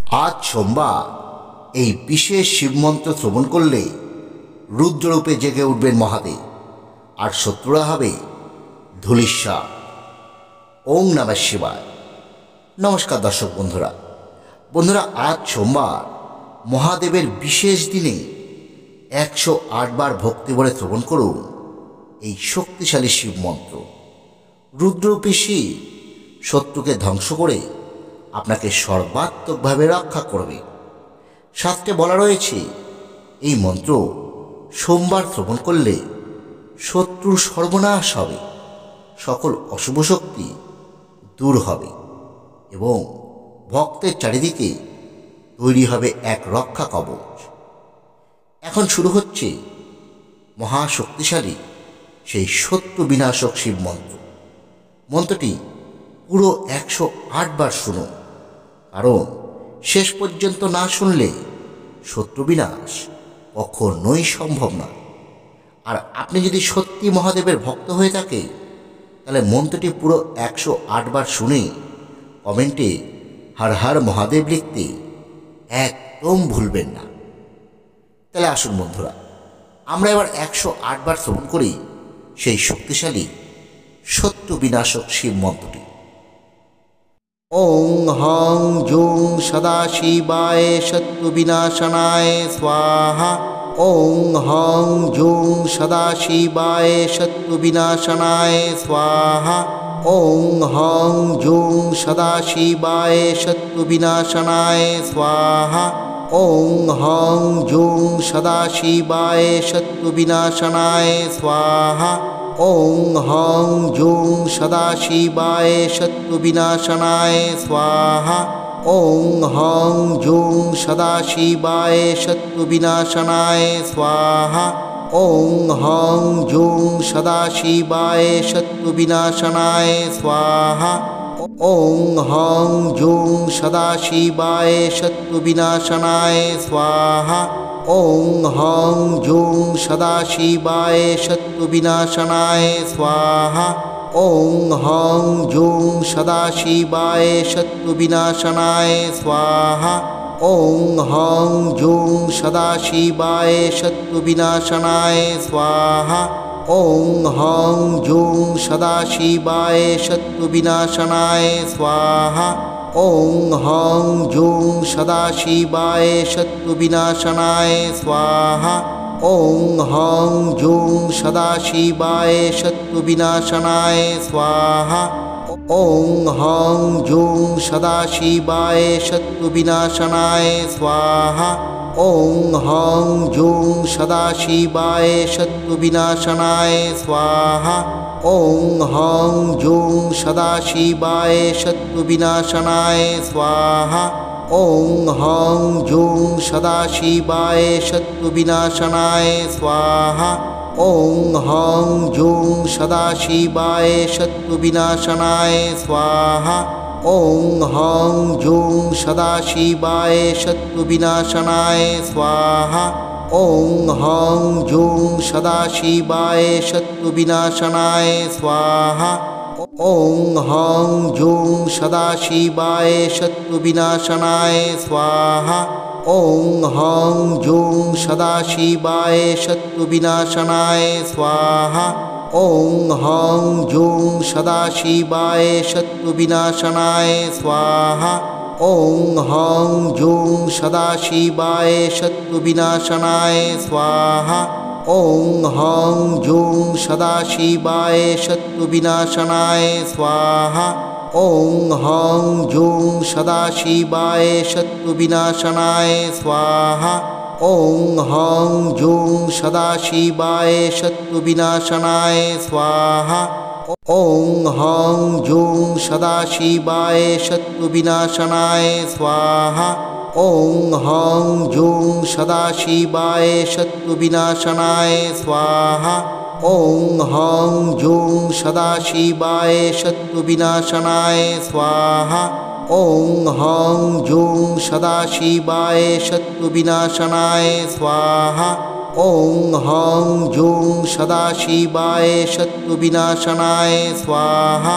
আজ সোমবার এই বিশেষ শিবমন্ত্র শ্রবণ করলে রুদ্ররূপে জেগে উঠবেন মহাদেব, আর শত্রুরা হবে ধূলিস্যাৎ। ওং নমঃ শিবায়। নমস্কার দর্শক বন্ধুরা, আজ সোমবার মহাদেবের বিশেষ দিনে 108 বার ভক্তি ভরে শ্রবণ করুন এই শক্তিশালী শিব মন্ত্র। রুদ্ররূপী শিব শত্রুকে ধ্বংস করে আপনাকে সর্বাত্মকভাবে রক্ষা করবে। শাস্ত্রে বলা রয়েছে এই মন্ত্র সোমবার শ্রবণ করলে শত্রুর সর্বনাশ হবে, সকল অশুভ শক্তি দূর হবে এবং ভক্তের চারিদিকে তৈরি হবে এক রক্ষা কবচ। এখন শুরু হচ্ছে মহাশক্তিশালী সেই শত্রু বিনাশক শিব মন্ত্র। মন্ত্রটি পুরো 108 বার শুনুন, কারণ শেষ পর্যন্ত না শুনলে শত্রু বিনাশ কখনোই সম্ভব নয়। আর আপনি যদি সত্যি মহাদেবের ভক্ত হয়ে থাকে তাহলে মন্ত্রটি পুরো 108 বার শুনে কমেন্টে হর হর মহাদেব লিখতে একদম ভুলবেন না। তাহলে আসুন বন্ধুরা, আমরা এবার 108 বার শ্রবণ করি সেই শক্তিশালী শত্রু বিনাশক শিব মন্ত্রটি। ওং হং জুং সদাশিবায় শত্রু বিনাশনায় স্বাহা। ওং হং জুং সদাশিবায় শত্রু বিনাশনায় স্বাহা। ওং হং জুং সদাশিবায় শত্রু বিনাশনায় স্বাহা। ওং হং জুং সদাশিবায় শত্রু বিনাশনায় স্বাহা। ওং হং জুং সদাশিবায় শত্রু বিনাশনায় স্বাহা। ওং হং জুং সদাশিবায় শত্রু বিনাশনায় স্বাহা। ওং হং জুং সদাশিবায় শত্রু বিনাশনায় স্বাহা। ওং হং জুং সদাশিবায় শত্রু বিনাশনায় স্বাহা। ওং হং জুং সদাশিবায় শত্রু বিনাশনায় স্বাহা। ওং হং জুং সদাশিবায় শত্রু বিনাশনায় স্বাহা। ওং হং জুং সদাশিবায় শত্রু বিনাশনায় স্বাহা। ওং হং জুং সদাশিবায় শত্রু বিনাশনায় স্বাহা। ওং হং জুং সদাশিবায় শত্রু বিনাশনায় স্বাহা। ওং হং জুং সদাশিবায় শত্রু বিনাশনায় স্বাহা। ওং হং জুং সদাশিবায় শত্রু বিনাশনায় স্বাহা। ওং হং জুং সদাশিবায় শত্রু বিনাশনায় স্বাহা। ওং হং জুং সদাশিবায় শত্রু বিনাশনায় স্বাহা। ওং হং জুং সদাশিবায় শত্রু বিনাশনায় স্বাহা। ওং হং জুং সদাশিবায় শত্রু বিনাশনায় স্বাহা। ওং হং জুং সদাশিবায় শত্রু বিনাশনায় স্বাহা। ওং হং জুং সদাশিবায় শত্রু বিনাশনায় স্বাহা। ওং হং জুং সদাশিবায় শত্রু বিনাশনায় স্বাহা। ওং হং জুং সদাশিবায় শত্রু বিনাশনায় স্বাহা। ওং হং জুং সদাশিবায় শত্রু বিনাশনায় স্বাহা। ওং হং জুং সদাশিবায় শত্রু বিনাশনায় স্বাহা। ওং হং জুং সদাশিবায় শত্রু বিনাশনায় স্বাহা। ওং হং জুং সদাশিবায় শত্রু বিনাশনায় স্বাহা। ওং হং জুং সদাশিবায় শত্রু বিনাশনায় স্বাহা। ওং হং জুং সদাশিবায় শত্রু বিনাশনায় স্বাহা। ওং হং জুং সদাশিবায় শত্রু বিনাশনায় স্বাহা। ওং হং জুং সদাশিবায় শত্রু বিনাশনায় স্বাহা। ওং হং জুং সদাশিবায় শত্রু বিনাশনায় স্বাহা। ওং হং জুং সদাশিবায় শত্রু বিনাশনায় স্বাহা।